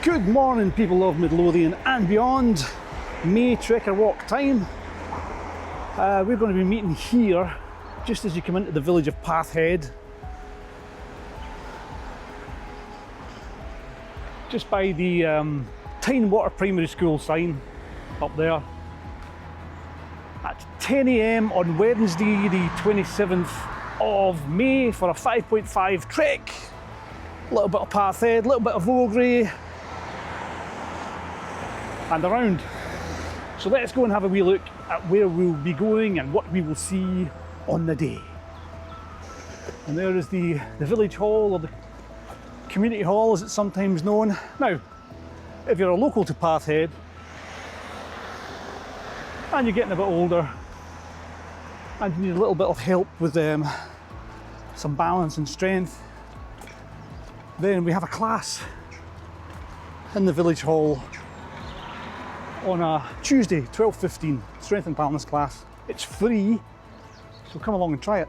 Good morning, people of Midlothian and beyond. May trek or walk time. We're going to be meeting here just as you come into the village of Pathhead, just by the Tynewater Primary School sign up there, at 10 AM on Wednesday the 27th of May for a 5.5 trek. A little bit of Pathhead, a little bit of Vogrie and around. So let's go and have a wee look at where we'll be going and what we will see on the day. And there is the village hall, or the community hall as it's sometimes known. Now, if you're a local to Pathhead and you're getting a bit older and you need a little bit of help with some balance and strength, then we have a class in the village hall on a Tuesday, 12:15, strength and balance class. It's free, so come along and try it.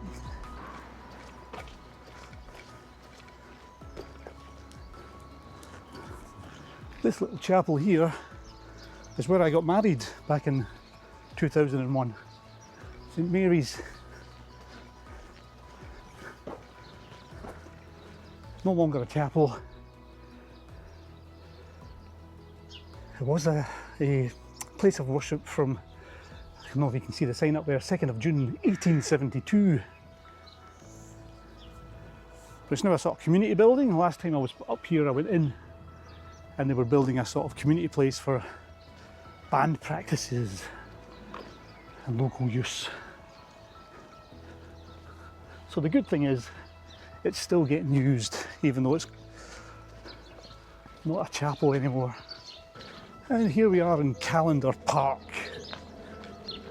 This little chapel here is where I got married back in 2001. St Mary's. No longer a chapel. It was a place of worship from, I don't know if you can see the sign up there, 2nd of June 1872. But it's now a sort of community building. The last time I was up here I went in and they were building a sort of community place for band practices and local use. So the good thing is it's still getting used, even though it's not a chapel anymore. And here we are in Calendar Park,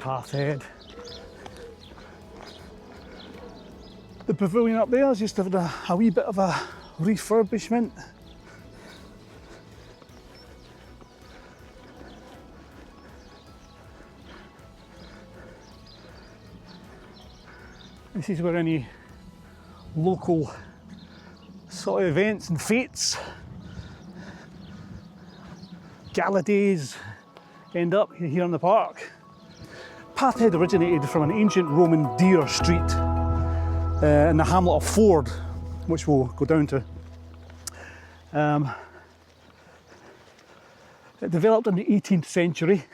Pathhead. The pavilion up there is just having a wee bit of a refurbishment. This is where any local sort of events and fetes, gala days, end up here in the park. Pathhead originated from an ancient Roman deer street in the hamlet of Ford, which we'll go down to. It developed in the 18th century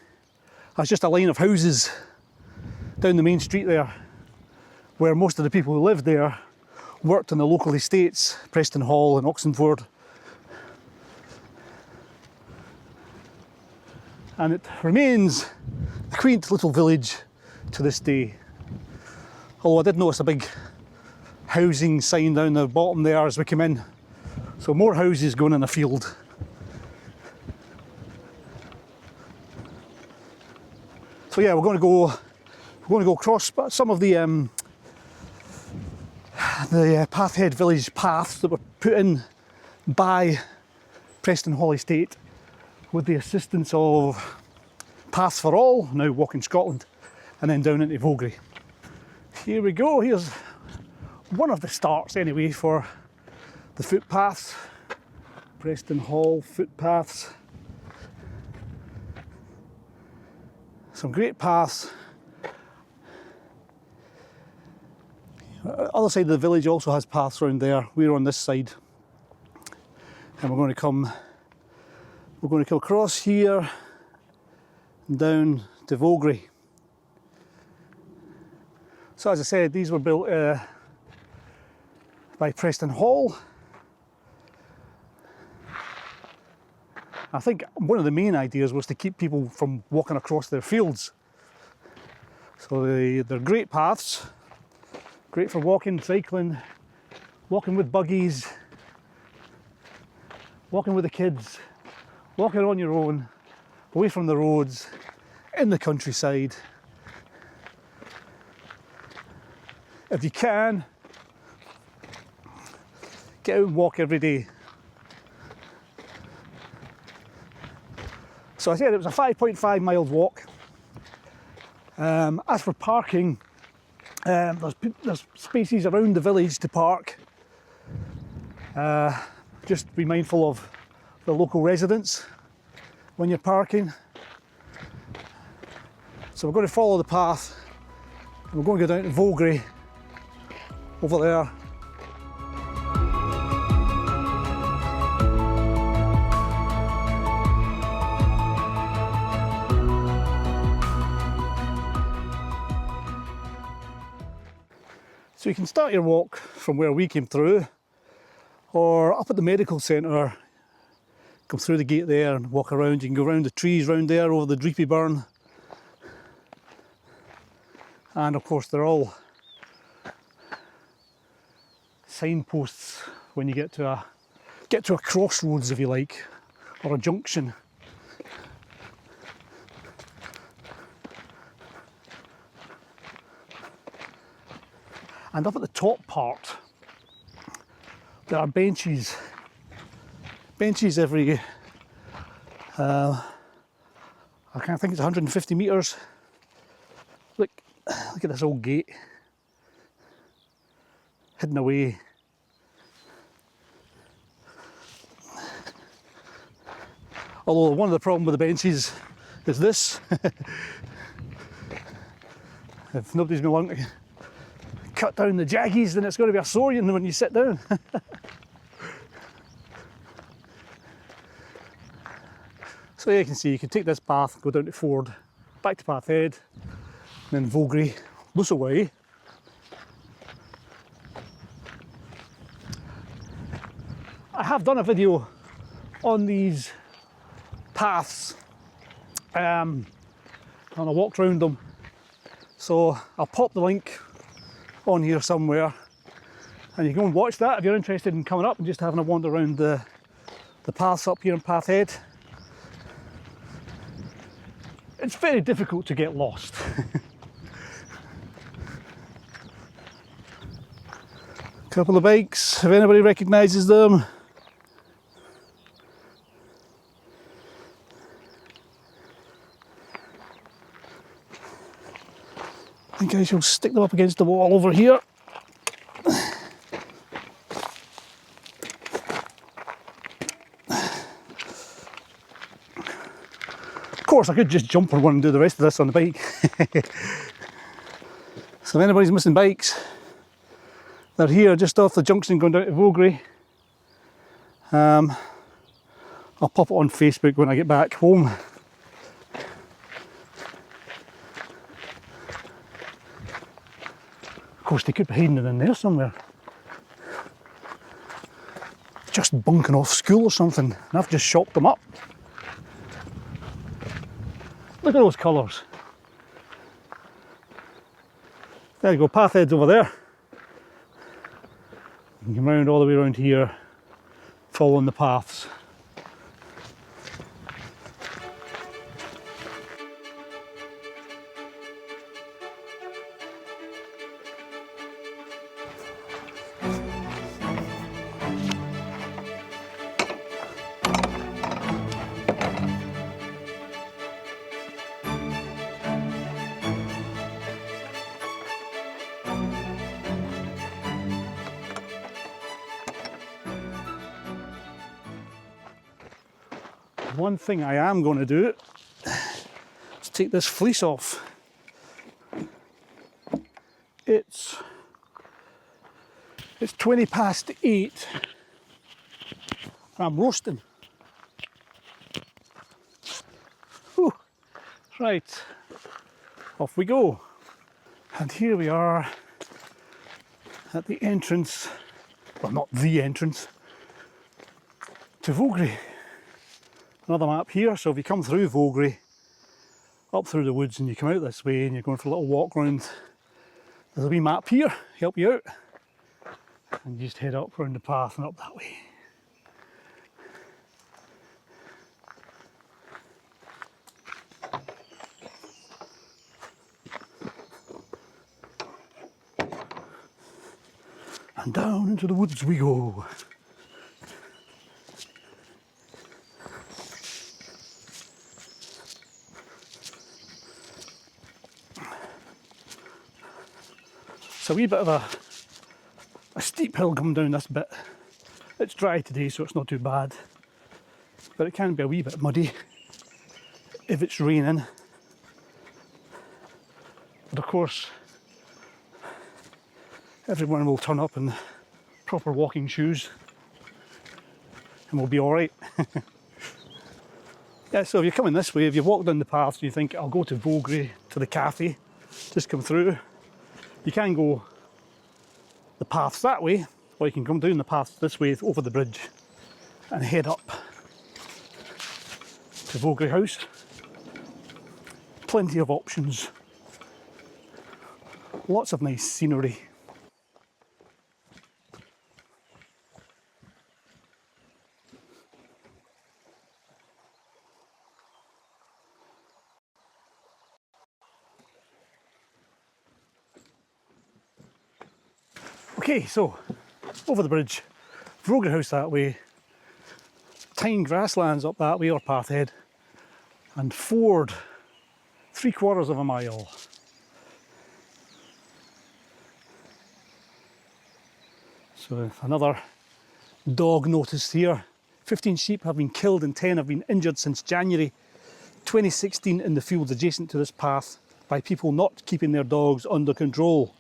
as just a line of houses down the main street there, where most of the people who lived there worked in the local estates, Preston Hall and Oxenford. And it remains a quaint little village to this day. Although I did notice a big housing sign down the bottom there as we came in. So more houses going in a field. So yeah, we're going to go across some of the Pathhead village paths that were put in by Preston Hall Estate with the assistance of Paths for All, now Walking Scotland, and then down into Vogrie. Here we go, here's one of the starts anyway for the footpaths, Preston Hall footpaths. Some great paths. Other side of the village also has paths around there. We're on this side, and we're going to come across here and down to Vogrie. So as I said, these were built by Preston Hall. I think one of the main ideas was to keep people from walking across their fields. So they're great paths. Great for walking, cycling, walking with buggies, walking with the kids, walking on your own, away from the roads, in the countryside. If you can, get out and walk every day. So I said it was a 5.5 mile walk. As for parking, there's spaces around the village to park. Just be mindful of the local residents when you're parking. So we're going to follow the path and we're going to go down to Vogrie over there. So you can start your walk from where we came through, or up at the medical centre, come through the gate there and walk around. You can go around the trees round there over the Dreepy Burn. And of course they're all signposts when you get to a crossroads, if you like, or a junction. And up at the top part, there are benches. Benches every, I can't think it's 150 metres. Look at this old gate, hidden away. Although one of the problems with the benches is this. If nobody's been along to cut down the jaggies, then it's going to be a sore when you sit down. So yeah, you can see you can take this path, go down to Ford, back to Pathhead, and then Vogrie, loose away. I have done a video on these paths and I walked around them, so I'll pop the link on here somewhere and you can go and watch that if you're interested in coming up and just having a wander around the paths up here in Pathhead. It's very difficult to get lost. Couple of bikes, if anybody recognises them. I think I shall stick them up against the wall over here. Of course, I could just jump on one and do the rest of this on the bike. So if anybody's missing bikes, they're here just off the junction going down to Vogrie. I'll pop it on Facebook when I get back home. Of course, they could be hiding in there somewhere. Just bunking off school or something, and I've just shocked them up. Look at those colours. There you go, Pathhead's over there. You can round all the way around here, following the paths. One thing I am going to do is take this fleece off. It's 20 past 8. I'm roasting. Whew. Right, off we go. And here we are at the entrance, well, not the entrance, to Vogrie. Another map here, so if you come through Vogrie, up through the woods and you come out this way and you're going for a little walk round, there's a wee map here, help you out. And you just head up around the path and up that way. And down into the woods we go. It's a wee bit of a steep hill coming down this bit. It's dry today, so it's not too bad. but it can be a wee bit muddy if it's raining. But of course, everyone will turn up in proper walking shoes and we'll be alright. Yeah, so if you're coming this way, if you walk down the path and you think, I'll go to Vogrie, to the cafe, just come through, you can go the paths that way, or you can come down the path this way over the bridge and head up to Vogrie House. Plenty of options, lots of nice scenery. Okay, so over the bridge, Vogrie House that way, Tyne grasslands up that way, or Pathhead, and ford 3/4 of a mile. So another dog notice here. 15 sheep have been killed and 10 have been injured since January 2016 in the fields adjacent to this path by people not keeping their dogs under control.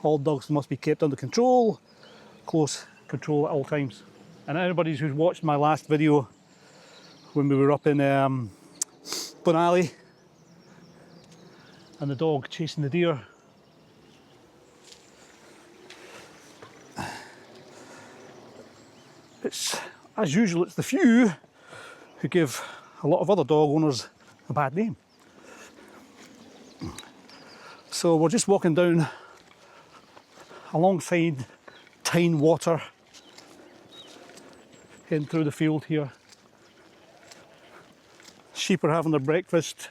All dogs must be kept under control, close control at all times. And anybody who's watched my last video when we were up in Bunalley and the dog chasing the deer, it's, as usual, it's the few who give a lot of other dog owners a bad name. So we're just walking down alongside Tyne Water, heading through the field here. Sheep are having their breakfast.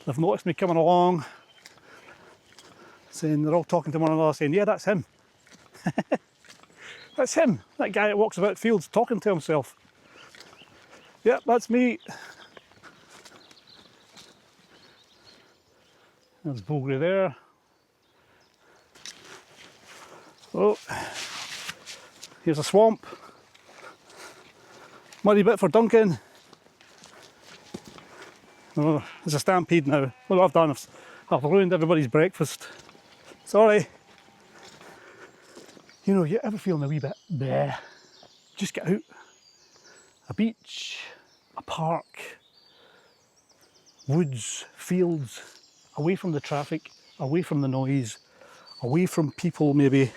They've noticed me coming along, saying, they're all talking to one another, saying, yeah, that's him. That's him, that guy that walks about fields talking to himself. Yep, that's me. There's Vogrie there. Oh, here's a swamp. Muddy bit for Duncan. Oh, there's a stampede now. Look what I've done, I've ruined everybody's breakfast. Sorry. You know, you ever feeling a wee bit bleh? Just get out. A beach, a park, woods, fields, away from the traffic, away from the noise, away from people maybe,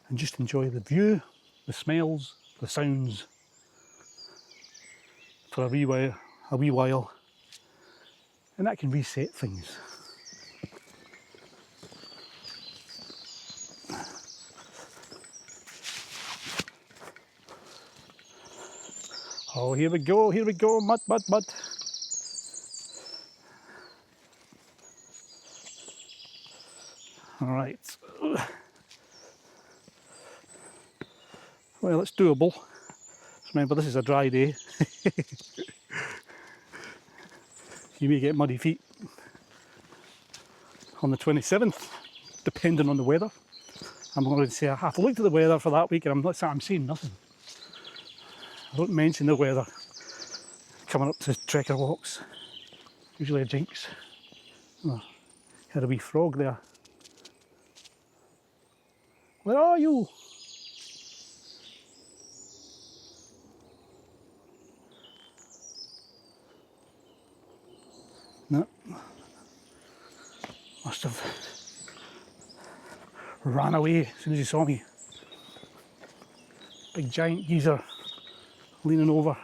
and just enjoy the view, the smells, the sounds for a wee while, and that can reset things. Oh, here we go, mud. All right. Well, it's doable. Remember, this is a dry day. You may get muddy feet on the 27th, depending on the weather. I'm going to say I have to look at the weather for that week, and I'm saying nothing. I don't mention the weather coming up to trekker walks. Usually a jinx. Oh, had a wee frog there. Where are you? No. Must have ran away as soon as he saw me. Big giant geezer leaning over.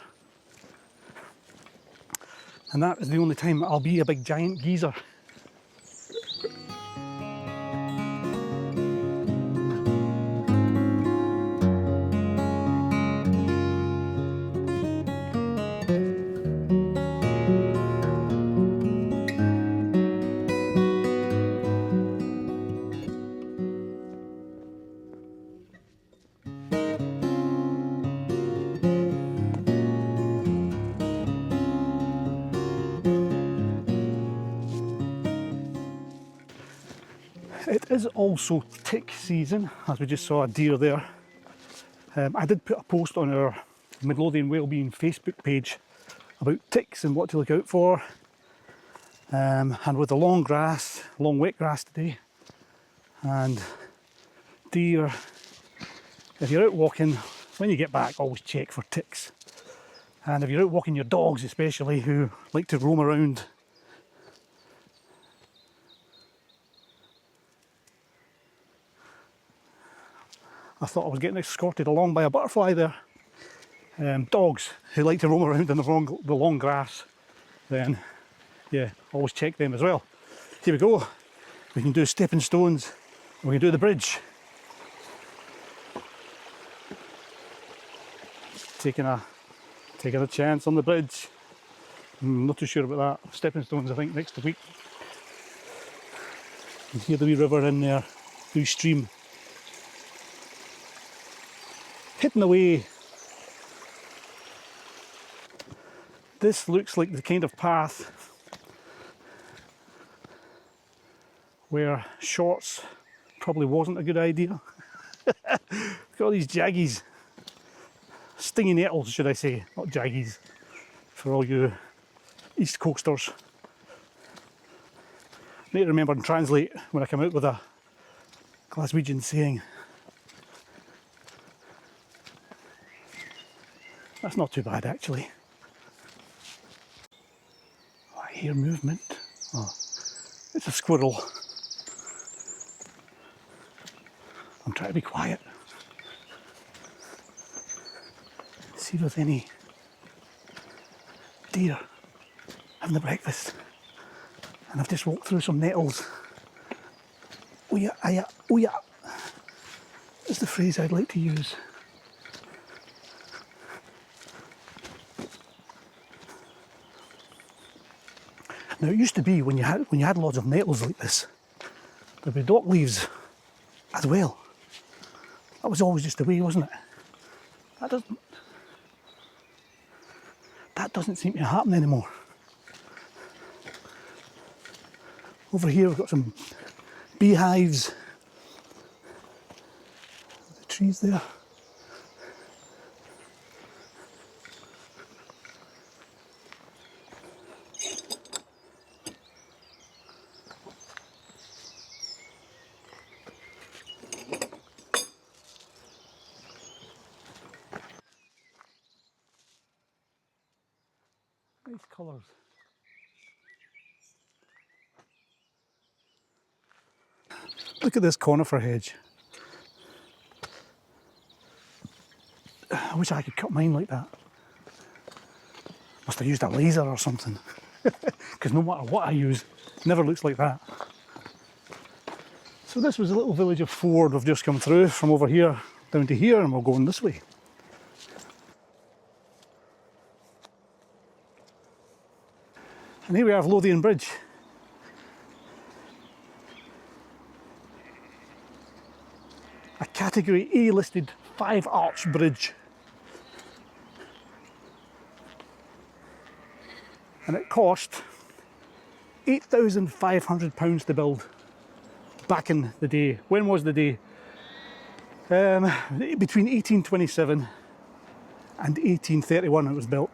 And that is the only time I'll be a big giant geezer. It is also tick season, as we just saw a deer there. I did put a post on our Midlothian Wellbeing Facebook page about ticks and what to look out for. And with the long grass, long wet grass today, and deer, if you're out walking, when you get back, always check for ticks. And if you're out walking your dogs especially, who like to roam around, I thought I was getting escorted along by a butterfly there. Dogs who like to roam around in the long grass, then yeah, always check them as well. Here we go. We can do stepping stones, and we can do the bridge. Taking a chance on the bridge. I'm not too sure about that. Stepping stones, I think, next week. You can hear the wee river in there, wee stream. Hidden away. This looks like the kind of path where shorts probably wasn't a good idea. Got all these jaggies, stinging nettles should I say, not jaggies, for all you East Coasters. Need to remember and translate when I come out with a Glaswegian saying. That's not too bad actually. Oh, I hear movement. Oh, it's a squirrel. I'm trying to be quiet. See if there's any deer having the breakfast. And I've just walked through some nettles. Ooya, aya, ooya. Is the phrase I'd like to use. Now it used to be when you had lots of nettles like this, there'd be dock leaves as well. That was always just the way, wasn't it? That doesn't seem to happen anymore. Over here we've got some beehives. The trees there. Nice colours. Look at this conifer hedge. I wish I could cut mine like that. Must have used a laser or something. Because no matter what I use, it never looks like that. So this was a little village of Ford we've just come through from over here down to here, and we're going this way. And here we have Lothian Bridge. A category A listed 5-arch bridge. And it cost £8,500 to build back in the day. When was the day? Between 1827 and 1831 it was built.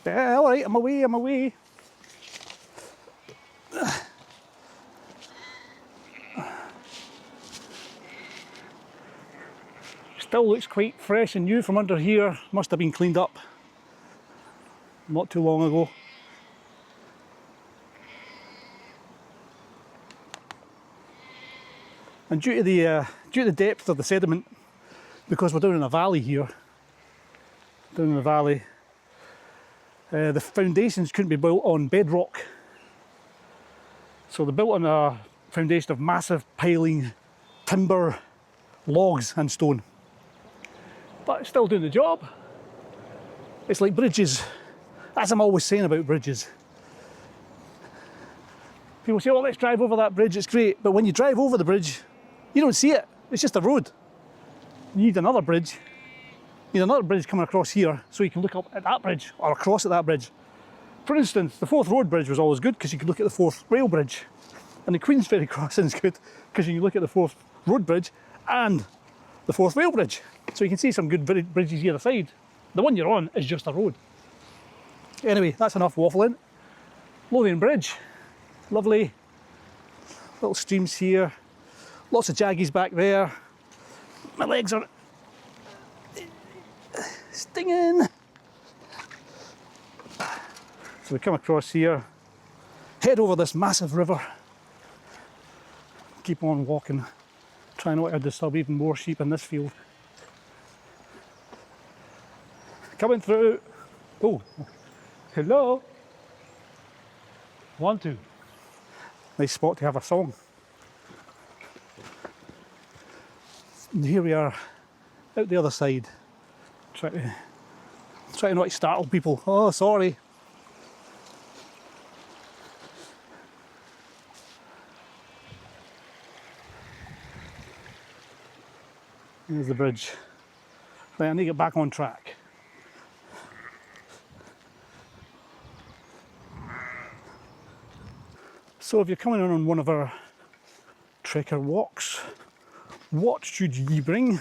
All right, I'm away. Still looks quite fresh and new from under here. Must have been cleaned up not too long ago. And due to the depth of the sediment, because we're down in a valley here, the foundations couldn't be built on bedrock. So they're built on a foundation of massive piling timber, logs and stone. But it's still doing the job. It's like bridges. As I'm always saying about bridges. People say, oh, let's drive over that bridge, it's great. But when you drive over the bridge, you don't see it. It's just a road. You need another bridge. You need another bridge coming across here so you can look up at that bridge or across at that bridge. For instance, the Forth Road Bridge was always good because you could look at the Forth Rail Bridge. And the Queensferry Crossing is good because you can look at the Forth Road Bridge and the Forth Rail Bridge. So you can see some good bridges either side. The one you're on is just a road. Anyway, that's enough waffling. Lothian Bridge, lovely. Little streams here. Lots of jaggies back there. My legs are stinging. So we come across here, head over this massive river, keep on walking, try not to disturb even more sheep in this field. Coming through, oh, hello, 1, 2. Nice spot to have a song. And here we are, out the other side, trying not to startle people. Oh, sorry. Here's the bridge. Right, I need to get back on track. So if you're coming on one of our trekker walks, what should ye bring?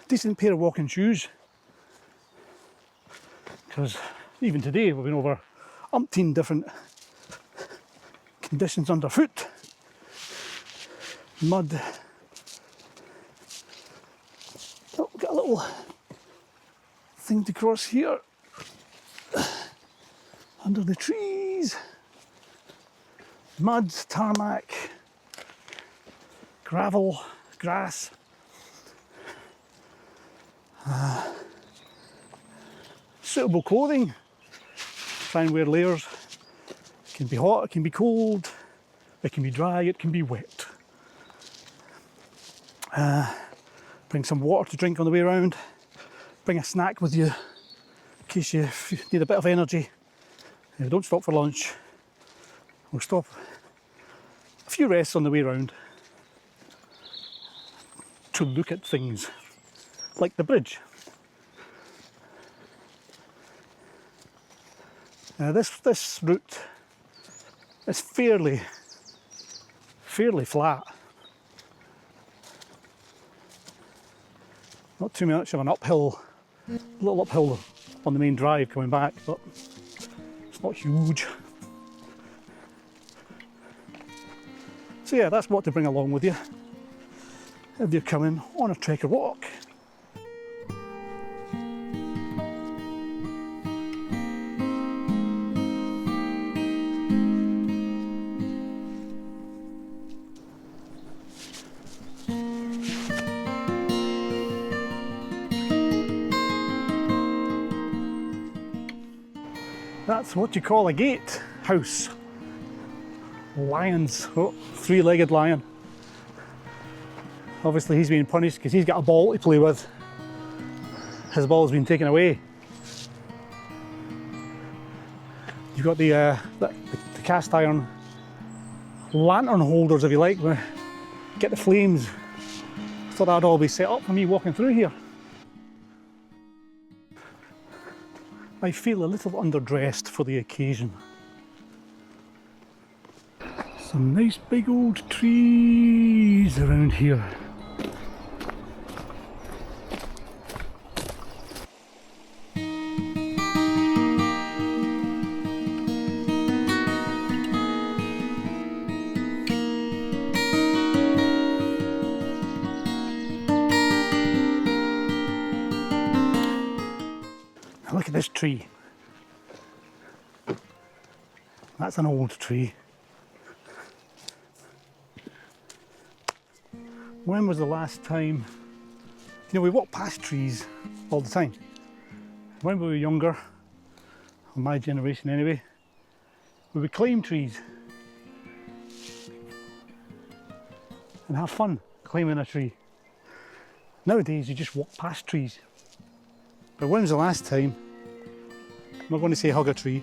Decent pair of walking shoes, because even today we've been over umpteen different conditions underfoot. Mud. Oh, we've got a little thing to cross here under the trees. Mud, tarmac, gravel, grass. Suitable clothing. Try and wear layers. It can be hot, it can be cold, it can be dry, it can be wet. Bring some water to drink on the way around. Bring a snack with you in case you need a bit of energy. Don't stop for lunch. We'll stop a few rests on the way around to look at things like the bridge. This route is fairly flat. Not too much of an uphill, a little uphill on the main drive coming back, but it's not huge. So yeah, that's what to bring along with you if you're coming on a trekker walk. That's what you call a gate house. Lions, oh, 3-legged lion. Obviously he's being punished because he's got a ball to play with. His ball's been taken away. You've got the cast iron lantern holders, if you like, where get the flames. I thought that'd all be set up for me walking through here. I feel a little underdressed for the occasion. Some nice big old trees around here. Look at this tree. That's an old tree. When was the last time, you know, we walk past trees all the time. When we were younger, or my generation anyway, we would climb trees and have fun climbing a tree. Nowadays you just walk past trees. But when was the last time, I'm not going to say hug a tree,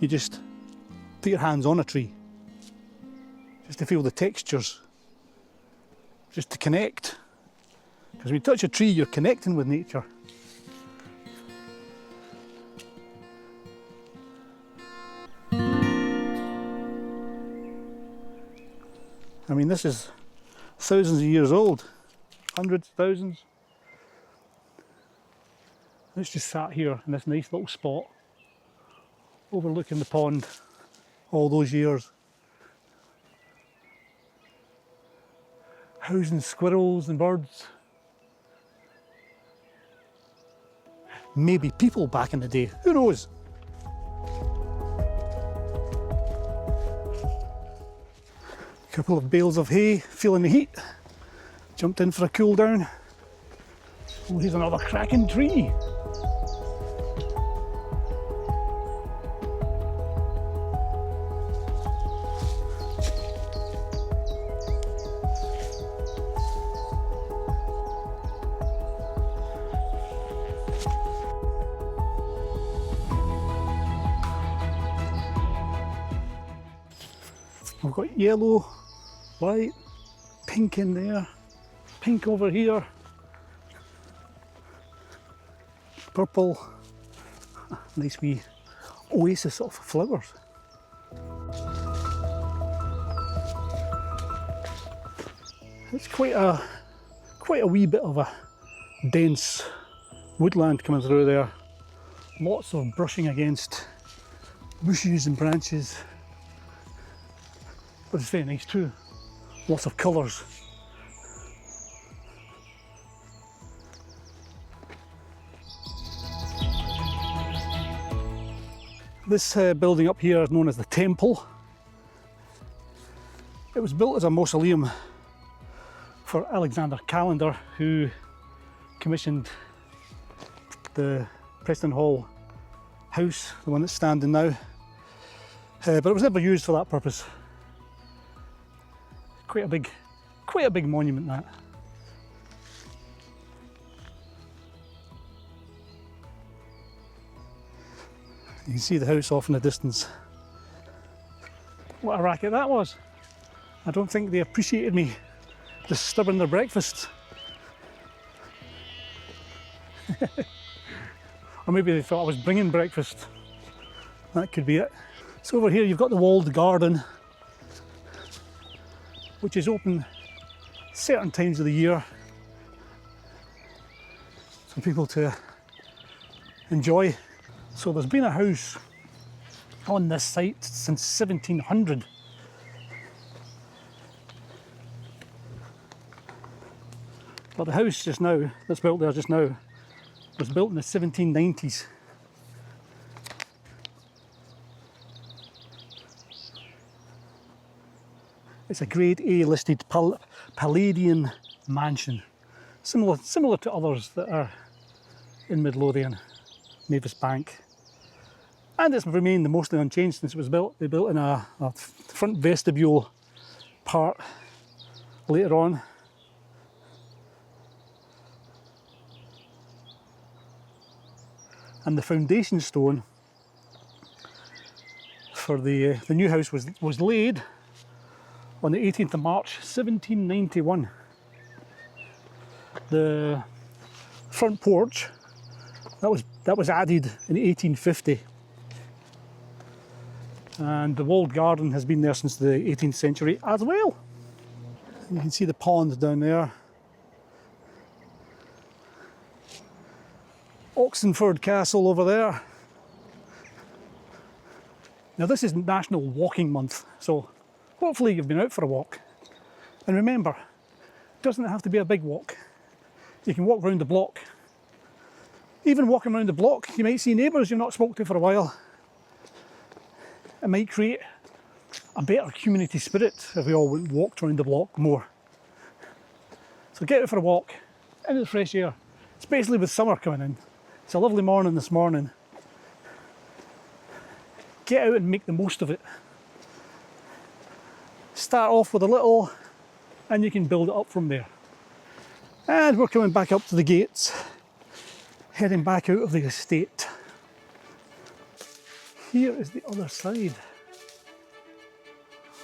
you just put your hands on a tree, just to feel the textures, just to connect. Because when you touch a tree, you're connecting with nature. I mean, this is thousands of years old, hundreds, thousands. It's just sat here in this nice little spot, overlooking the pond all those years. Housing squirrels and birds. Maybe people back in the day, who knows? Couple of bales of hay, feeling the heat. Jumped in for a cool down. Oh, here's another cracking tree. We've got yellow, white, pink in there, pink over here, purple, nice wee oasis of flowers. It's quite a wee bit of a dense woodland coming through there. Lots of brushing against bushes and branches. But it's very nice too. Lots of colours. This building up here is known as the Temple. It was built as a mausoleum for Alexander Calendar, who commissioned the Preston Hall house, the one that's standing now. But it was never used for that purpose. Quite a big monument, that. You can see the house off in the distance. What a racket that was. I don't think they appreciated me disturbing their breakfast. Or maybe they thought I was bringing breakfast. That could be it. So over here you've got the walled garden, which is open certain times of the year for people to enjoy. So there's been a house on this site since 1700. But the house just now, that's built there just now, was built in the 1790s. It's a Grade A listed Palladian mansion, similar to others that are in Midlothian, Mavis Bank. And it's remained mostly unchanged since it was built. They built in a front vestibule part later on. And the foundation stone for the new house was laid on the 18th of March 1791. The front porch that was added in 1850, and the walled garden has been there since the 18th century as well. You can see the pond down there. Oxenford Castle over there. Now this is National Walking Month, so hopefully you've been out for a walk. And remember, it doesn't have to be a big walk. You can walk around the block. Even walking around the block, you might see neighbours you've not spoken to for a while. It might create a better community spirit if we all walked around the block more. So get out for a walk, into the fresh air, especially with summer coming in. It's a lovely morning this morning. Get out and make the most of it. Start off with a little and you can build it up from there. And we're coming back up to the gates, heading back out of the estate. Here is the other side.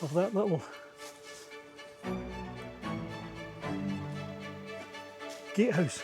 of that little gatehouse.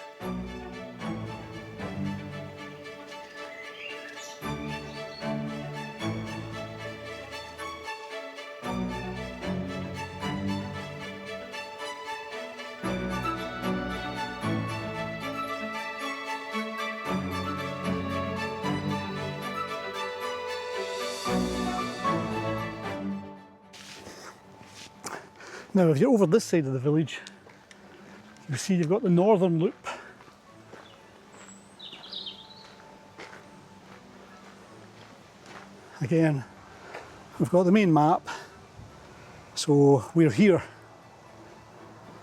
Now if you're over this side of the village, you see you've got the northern loop. Again, we've got the main map, so we're here,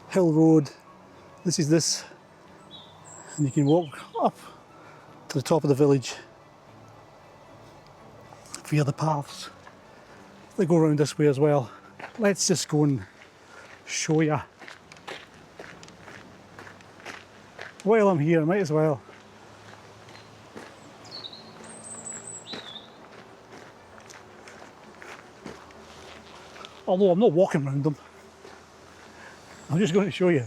Hill Road, this is this, and you can walk up to the top of the village via the paths. They go around this way as well. Let's just go and show you. While I'm here, I might as well. Although I'm not walking around them, I'm just going to show you.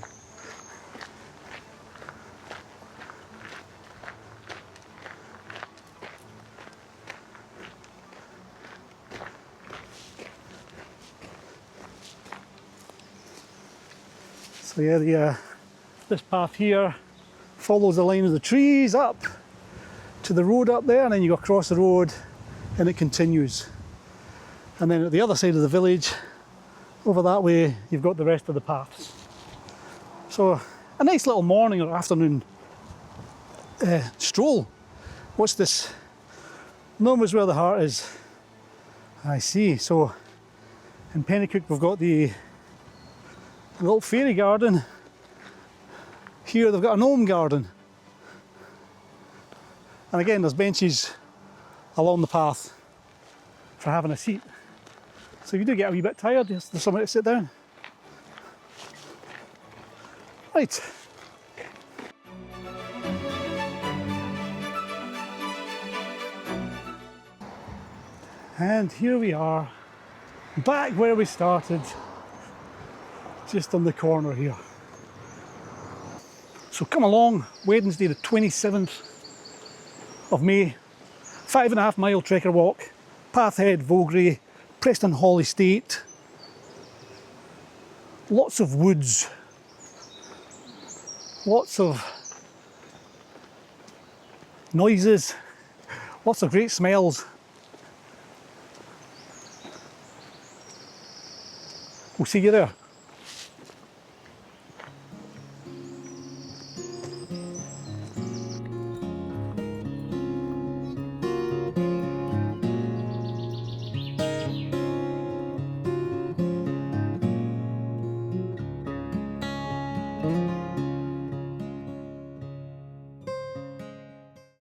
So yeah, this path here follows the line of the trees up to the road up there, and then you go across the road and it continues. And then at the other side of the village, over that way, you've got the rest of the paths. So a nice little morning or afternoon stroll. What's this? Nome is where the heart is. I see. So in Pennycook we've got the little fairy garden. Here they've got a gnome garden. And again there's benches along the path for having a seat. So if you do get a wee bit tired, there's somewhere to sit down. Right. And here we are, back where we started, just on the corner here. So come along, Wednesday the 27th of May, 5.5 mile trekker walk, Pathhead, Vogrie, Preston Hall Estate, lots of woods, lots of noises, lots of great smells. We'll see you there.